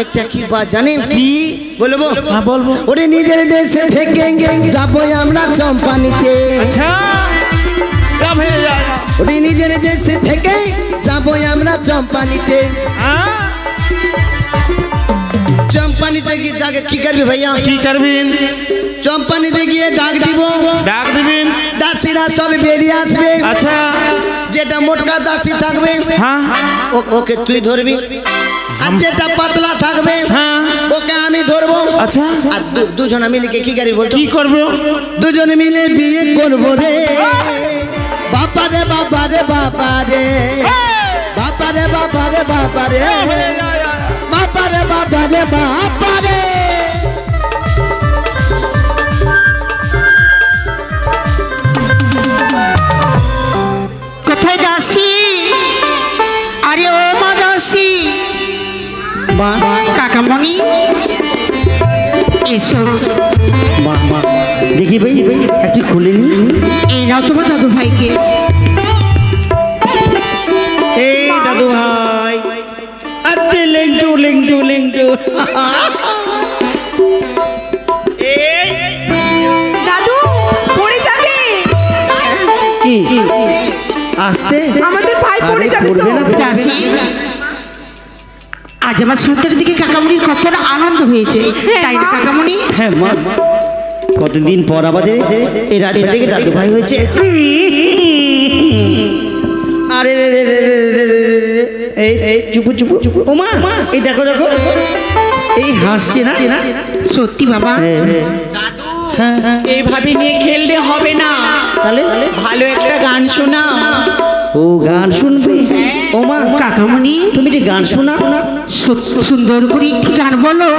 একটা কি বাত জানেন কি বলবো? হ্যাঁ বলবো। ওরে নিজের দেশে থেকে যাবো আমরা চম্পানিতে। আচ্ছা যাব হয়ে যায়। ওরে নিজের দেশে থেকে যাবো আমরা চম্পানিতে। চম্পানিতে গিয়ে তাকে কি করবি ভাইয়া? কি করবেন? চম্পানিতে গিয়ে ডাক দিব, ডাক দিবেন, দাসীরা সব বেরিয়ে আসবে। আচ্ছা যেটা মোটকা দাসী থাকবে হ্যাঁ ওকে তুই ধরবি, আর যেটা পাতলা থাকবে হ্যাঁ ওকে আমি ধরবো। আচ্ছা আর দুজনে মিলে কি করি বলতো? কি করবে? দুজনে মিলে বিয়ে করবো রে। বাবারে বাবারে বাবারে বাবারে বাবারে বাবারে বাবারে বাবারে বাবারে। কোথায় দাসী? আরে ও মা দাসী, কাকামণি এসো। দেখি ভাই একটু খুলে নি। এই নাও তোমার দাদু ভাইকে। এই দাদু ভাই, আতে লেংটু লেংটু লেংটু। দাদু পড়ে যাবে, কি আসতে আমাদের ভাই পড়ে যাবে তো। দাসী, আজ আমার সন্তানের দিকে কাকামণির কতটা আনন্দ হয়েছে, তাই না কাকামণি? হ্যাঁ মা, কতদিন পর আমাদের এই রাজবাড়িকে দাদু ভাই হয়েছে। আরে এই চুপু চুপু চুপু। ও মা, এই দেখো দেখো, এই হাসছে না? সত্যি বাবা? এইভাবে নিয়ে খেললে হবে না, তাহলে ভালো একটা গান শোনা। ও গান শুনবে? ও মা কাকামণি তুমি একটি গান শোনা। সুন্দর করে একটি গান বলো,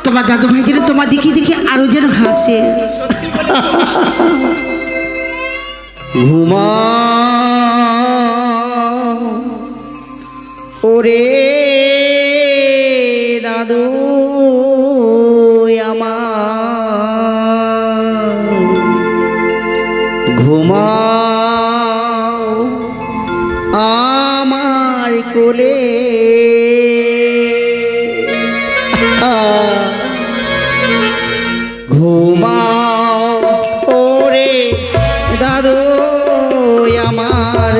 তোমার দাদু ভাই যেন তোমার দিকে দেখে আরো যেন হাসে। ঘুমা ওরে দাদু আমার, ঘুমাও আমার কোলে। ঘুমাও ওরে দাদু আমার,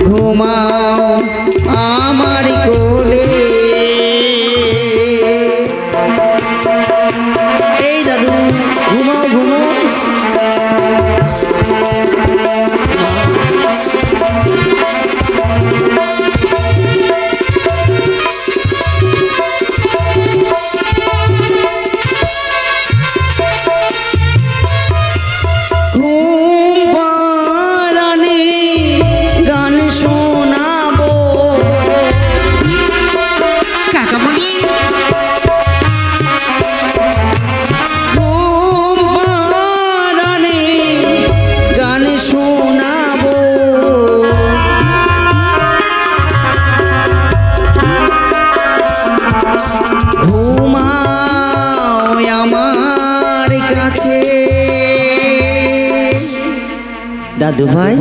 ঘুমাও আমার কোলে। এই দাদু ঘুমাও ঘুমাও। দাদু ভাই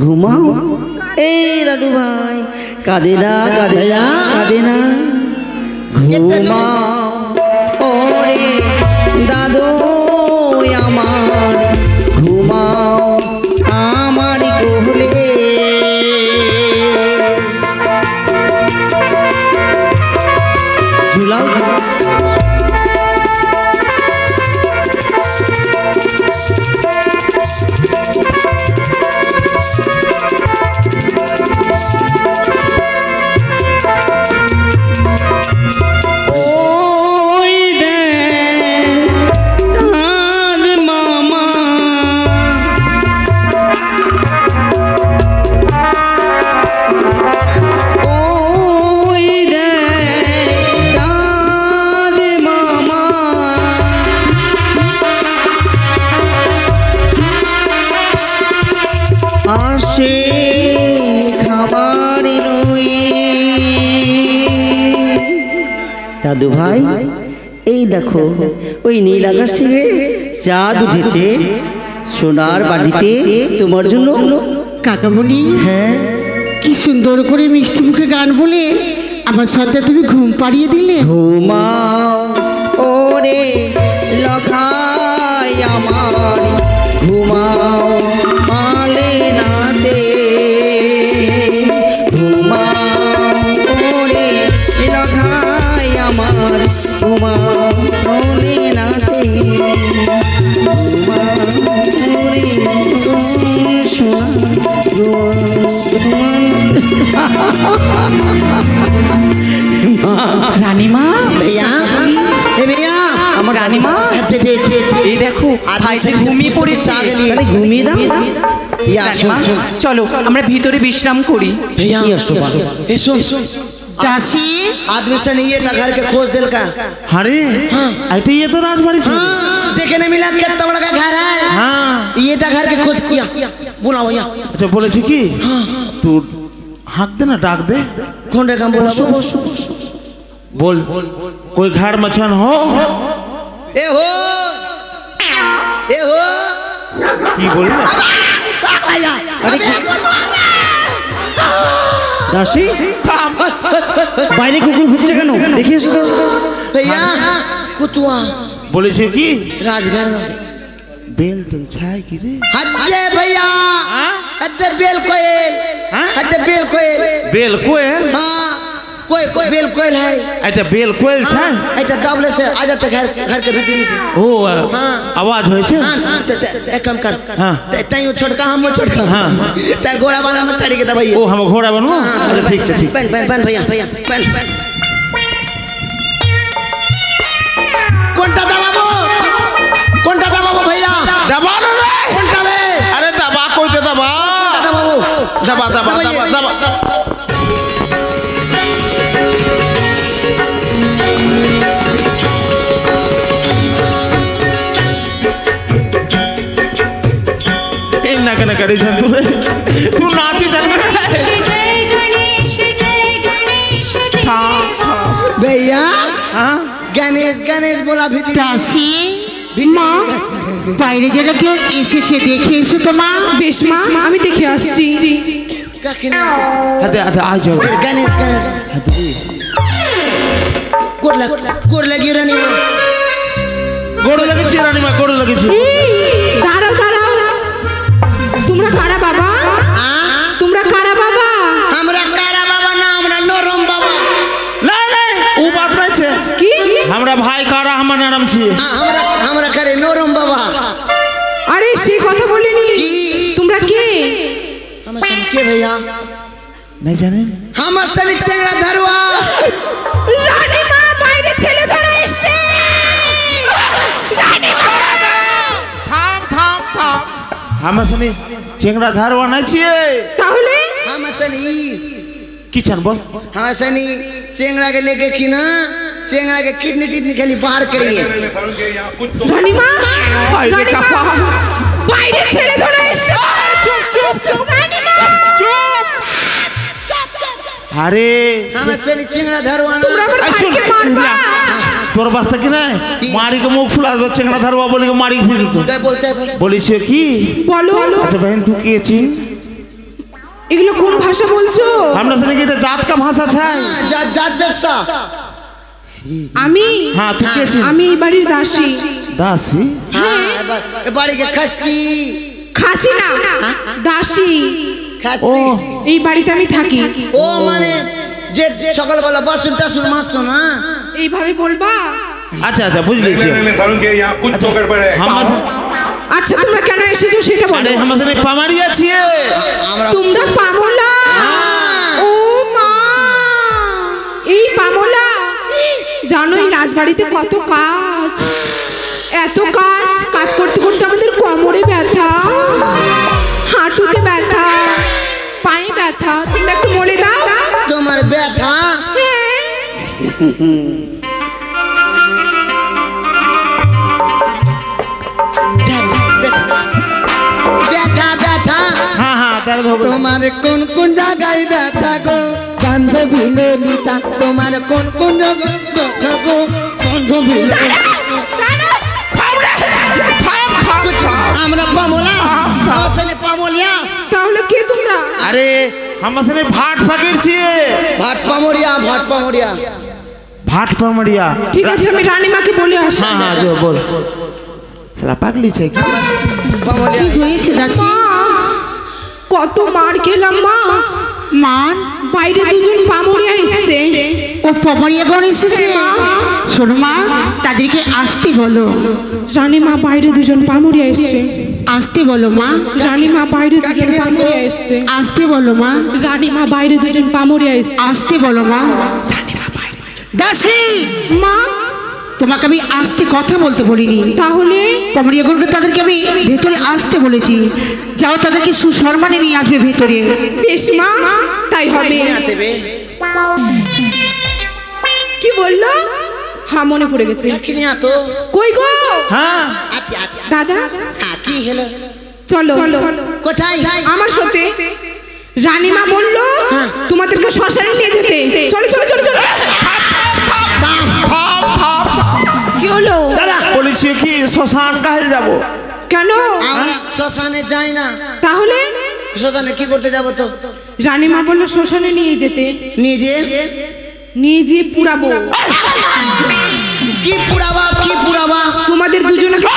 ঘুমাও। এই দাদু ভাই কাঁদে না কাঁদে না কাঁদে না, ঘুমাও ওরে দাদু আমার, ঘুমাও আমার কোলে। ঝুলাও আসে খাবার দাদু ভাই। এই দেখো ওই নীল আকাশ থেকে চাঁদ উঠেছে সোনার বাড়িতে তোমার জন্য। কাকামণি হ্যাঁ কি সুন্দর করে মিষ্টি মুখে গান বলে আমার সাথে তুমি ঘুম পাড়িয়ে দিলে। ঘুমাও ওরে লখাই আমার, ঘুমাও মালে নাতে, ঘুমাও ওরে লখাই আমার, ঘুমাও মালে নাতে, ঘুমাও ওরে রানীমা भैया ए भैया আমার রানীমা এই দেখো ভাই যে ঘুমিয়ে পড়েছে। अरे घूमिए ना या রানীমা চলো আমরা ভিতরে বিশ্রাম করি। भैया ए सुन দাসী आदमी से नहीं ये घर के खोज दिल का। अरे अरे ये तो राजबाड़ी से हाँ, देखे नहीं मिला कितना बड़ा का घर है। हाँ ये घर के खोज किया बुलाओ भैया। अच्छा बोले की तू हाथ दे ना डाक दे कौन रे काम बोला बोल कोई घर मचान हो ए हो की बोल ना भैया अरे दासी বাইরে কুকুর ভুকছে কেন দেখিস তো भैया कुतुआ बोले की राजघर में बेल टेल छाय की रे हद्दे भैया हाँ? हद्दे बेल कोयल हाँ? हद्दे बेल कोयल बेल कोयल हाँ कोई बेल कोयल है। अच्छा बेल कोयल छाय ऐसा दबले से आ जाते घर के भीतरी से। ओ हाँ। आवाज होय छे हाँ एक काम कर हाँ। तैयो छोटका हम छोटका हाँ। तै घोड़ा वाला में चढ़ के दबाई ओ हम घोड़ा बनवा अच्छा ठीक है ठीक बन भैया बन कोनटा दबाबो भैया दबा ना रे कोनटा बे अरे दबा कोई तो दबा दबाबो दबा दबा दबाइए। दबा दबा इन्ना कने करे जन तू नाची जन भैया हां गणेश बोला भीतरी দাসী মা বাইরে যেন কেউ এসেছে দেখে এসো তো মা। বেশ মা আমি দেখে আসছি। कखिना हदे हदे आ जाओ गणेश हदे गोर लगी रानी गोड़ लगे छी रानी मां गोड़ लगे छी দাঁড়াও তোমরা কারা বাবা? তোমরা কারা বাবা? हमरा कारा बाबा ना हमरा नरम बाबा। नहीं वो बात नहीं छे কি हमरा भाई कारा हमर नाम छी हमरा करे नरम बाबा। আরে সে কথা বলিনি। কি? তোমরা কে? हम सन के भैया नहीं जाने हम सन चेंगड़ा धरुआ রানীমা বাইরে ছেলে ধরে এসেছে। রানীমা थाम थाम थाम हम सनी चेंगड़ा धारवा नहीं छिए তাহলে हम सन ई की छन बोल हम सन ई चेंगड़ा के लेके की ना चेंगड़ा के किडनी खाली बाहर करिए। রানীমা हाय रे রানীমা काफा বাইরে ছেলে ধরে এসেছে। চুপ রানীমা अरे हम सन चेंगड़ा धरुआ তোমরা আমার आई सुन ভাইকে মারবা। तोर वास्ते की नहीं मारी के मुंह फुला दो चेंगड़ा धारवा बोली के मारी फिर को तय बोलते बोली छे की বলো अच्छा बहन तू के छी এগুলো কোন ভাষা বলছো? हमरा सनी के जात का भाषा छै जात जात व्यवसा আমি हां तू के छी আমি এই বাড়ির দাসী। दासी हाँ बाड़ी के खस्सी খাসি না দাসী। खस्सी ओ এই বাড়িতে আমি থাকি। ओ माने जे सकल वाला बसुन टसुन मासुन हां এইভাবে বলবা? अच्छा अच्छा बुझ लीजिए सारुण के यहाँ कुछ तो गड़बड़ है हम আচ্ছা তোমরা কেন এসেছো সেটা বলো। अरे हम सनी पमारिया छिए हमरा তোমরা পামলা? ও মা এই পামলা জানো এই রাজবাড়িতে কত কাজ, এত কাজ করতে করতে আমাদের কোমরে ব্যথা, হাঁটুতে ব্যথা, পায়ে ব্যথা। তোমরা একটু বলে দাও। তোমার ব্যথা ব্যথা ব্যথা हां हां दर्द हो गया তোমার কোন কোন জায়গায় ব্যথা গো বান্ধবী ললিতা তোমার কোন কোন জায়গায় ব্যথা গো বান্ধবী ললিতা আমরা পামলা আসলে পামলিয়া তাহলে কে তোমরা? अरे हमसे भाट फकीर छिए भाटपा मोरिया भाट पमड़िया ঠিক আছে আমি রানীমাকে বলে আসছি हाँ हाँ जो बोल साला पागली छे की पामोरिया কি হয়েছে দাসি? কত মার খেলাম মা মান বাইরে দুজন পামড়িয়া এসছে ও পমরিয়া গণ এসেছে। শোনো মা, তাদেরকে আসতে বলো। রানীমা বাইরে দুজন পামড়িয়া এসছে আসতে বলো মা। রানীমা বাইরে দুজন পামড়িয়া এসছে আসতে বলো মা। রানীমা বাইরে দুজন পামড়িয়া এসছে আসতে বলো মা। দাসী মা তোমাকে আমি আসতে কথা বলতে বলিনি, তাহলে পমরিয়া গণকে তাদেরকে আমি ভেতরে আসতে বলেছি। যাও তাদেরকে সুসম্মানে নিয়ে আসবে ভেতরে। বেশ মা তাই হবে। দেবে কি বললো? হ্যাঁ মনে পড়ে গেছে। এখনি আতো কই গো? हाँ আচ্ছা আচ্ছা দাদা হ্যাঁ কি হলো চলো কোথায় আমার সাথে। রানীমা বললো তোমাদেরকে শ্মশানে নিয়ে যেতে। চলো চলো চলো চলো। কি হলো? বলেছি কি শ্মশান কাহে যাব কেন? আমরা শ্মশানে যাই না। তাহলে শ্মশানে কি করতে যাব তো? রানীমা বললো শ্মশানে নিয়ে যেতে, নিজে নিজে পুরাবো। কি পুরাবা তোমাদের দুজনকে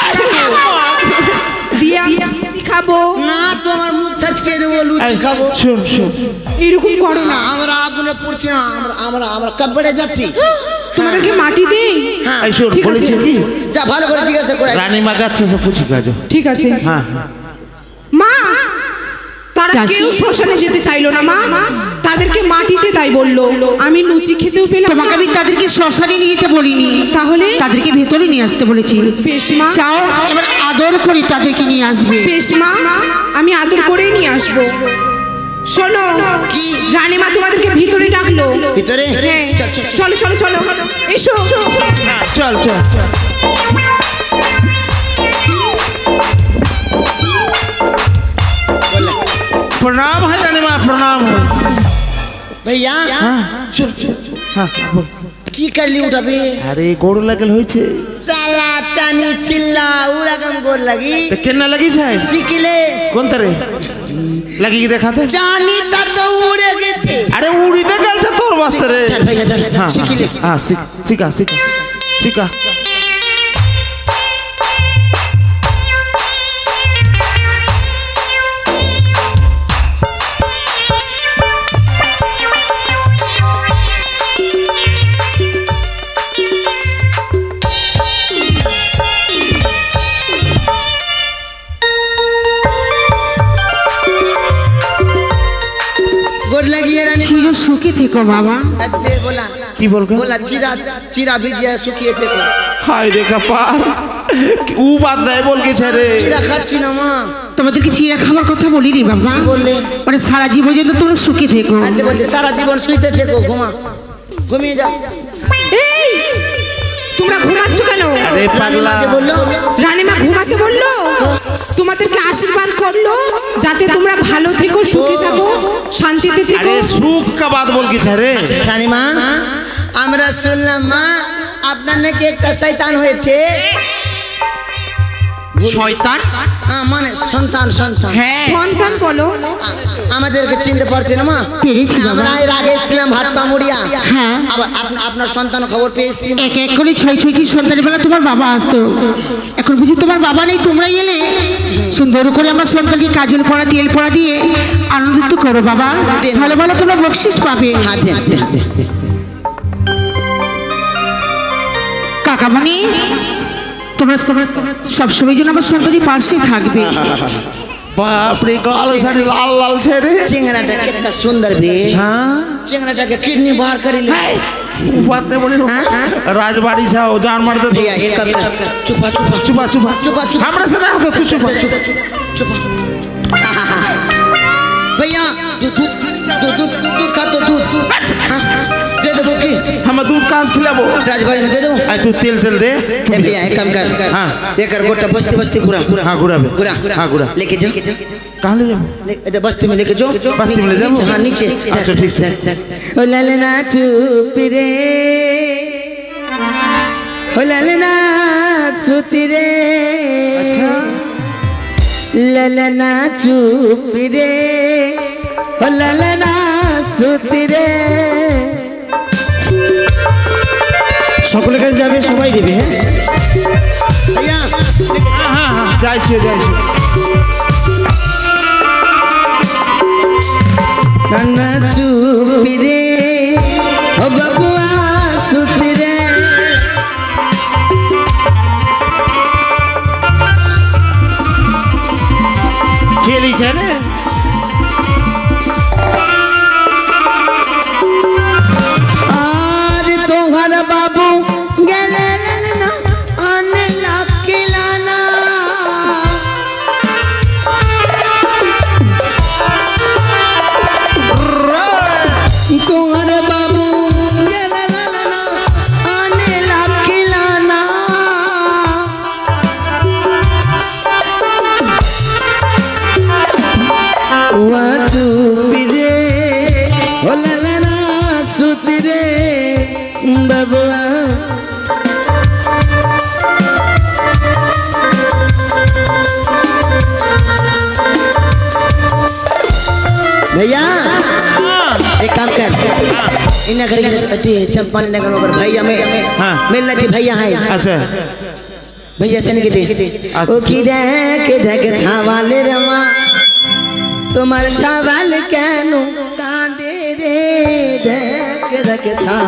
দিয়ে আমি লুচি খাবো। না তো আমার মুখ থাচকে দেবো, লুচি খাবো। শুন শুন এরকম করো না। আমরা আগুনে পড়ছি না, আমরা কবরে যাচ্ছি। তোমাদেরকে মাটি দেই। হ্যাঁ এই শুন ঠিক আছে। বলেছি কি যা ভালো করে জিজ্ঞাসা করে रानी माँ का अच्छे से पूछी का जो ঠিক আছে हाँ মা। তারা দাসী। কেউ শ্মশানে যেতে চাইলো না মা, তাদেরকে মাটিতে তাই বললো। আমি লুচি খেতেও পেলাম তোমাকে না। আমি তাদেরকে শ্মশানে নিয়ে যেতে বলিনি, তাহলে তাদেরকে ভেতরে নিয়ে আসতে বলেছি। বেশ মা যাও এবার আদর করে তাদেরকে নিয়ে আসবে। বেশ মা আমি আদর করেই নিয়ে আসবো। শোনো কি? রানীমা তোমাদেরকে ভিতরে ডাকলো। ভিতরে হ্যাঁ, চল চল চলো চলো চলো এসো। हाँ, चल चल बोले प्रणाम है रानी माँ प्रणाम है भैया सुन हाँ बोल की कर ली उठाबे अरे गोड़ लगल होई छे साला चानी चिल्ला उरकम गोर लगी तो केना लगी छे सिकिले कौन तरे लगी की देखा थे चानी ता तो उड़े गेছে अरे उड़ी दे गल छे तोर वास्ते रे चल भैया चल हाँ सिकिले हाँ सिका गोर लगी है रानी চির সুখে থেকো বাবা। दे बोला की बोल के बोला चिरा भिजिया सुखिए थे हाय देखा पार ऊ बात नहीं बोल के छे रे चिरा खाচ্ছি না মা তোমাদেরকে চিরা খাবার কথা বলিনি বাবা, বললে মানে সারা জীবন যেন তোমরা সুখে থেকো। আতে বলতে সারা জীবন শুইতে থেকো ঘুমিয়ে যা এই তোমরা ঘুমাচ্ছ কেন? अरे पागला রানীমাকে বললো রানীমা ঘুমাতে বললো, তোমাদেরকে আশীর্বাদ করলো যাতে তোমরা ভালো থেকো, সুখে থাকো, শান্তিতে থেকো। अरे सुख का बात बोल के छे रे রানীমা আমরা শুনলাম মা আপনার নাকি একটা শয়তান হয়েছে শয়তান? মানে সন্তান হ্যাঁ সন্তান বলো। আমাদেরকে চিনতে পারছে না মা পেরেছি বাবা। আমরা এর আগে এসেছিলাম ভাটপা মুড়িয়া হ্যাঁ। আবার আপনার সন্তান খবর পেয়েছি এক এক করে ছয়টি সন্তানের বেলা তোমার বাবা আসতো, এখন বুঝি তোমার বাবা নেই, তোমরাই এলে। সুন্দর করে আমার সন্তানকে কাজল পড়া তেল পড়া দিয়ে আনন্দিত করো বাবা, ভালো ভালো তোমরা বকশিস পাবে। হ্যাঁ দে, দে, দে, দে। কাকামণি তোমরা সবসময় যেন আমার সন্তানের পাশে থাকবে। बाप रे गाल सारी लाल लाल छे रे চিংড়াটা কত সুন্দর বে हाँ চিংড়াটাকে কিডনি बाहर कर ले ऊ बात नहीं बोली राजबाड़ी छाओ जान मार दे भैया एक कप चुपा चुपा चुपा चुपा चुपा चुपा हमरा से ना होता तू चुपा चुपा चुपा भैया दूध खा तो दूध दे दो की हम दूध कास खिलाबो राजबाड़ी में दे दो आई तू तेल तेल दे ए भैया एक काम कर हाँ। ये कर गोटा बस्ती बस्ती पूरा हाँ गुड़ा बे पूरा हाँ गुड़ा लेके जाओ कहाँ ले जाओ इधर बस्ती में लेके जाओ बस्ती में ले जाओ? हाँ नीचे अच्छा, ठीक है। ओ ललना चुप रे ओ ललना सुती रे ललना चुप रे ललना सुती रे। সকলের কাছে যাবে, সবাই দেবে। হ্যাঁ भैया হ্যাঁ হ্যাঁ যাইছি যাইছি। नन्ना चुपी रे ओ बबुआ सुती रे। খেলি છે ને और तोहर बाबू गेले ललना आने लकिलाना। तोहर बाबू गेले ललना आने लकिलाना। वा चुपी रे ओ ललना सुती रे बबुआ। भैया एक काम कर, इन्हें घर के चंपन नगर में भैया में हाँ। मिल लगी भैया है। আচ্ছা भैया से नहीं कहते ओ किधर के छावाले रमा तुम्हार छावाल कैनु कांदे रे। देख के छा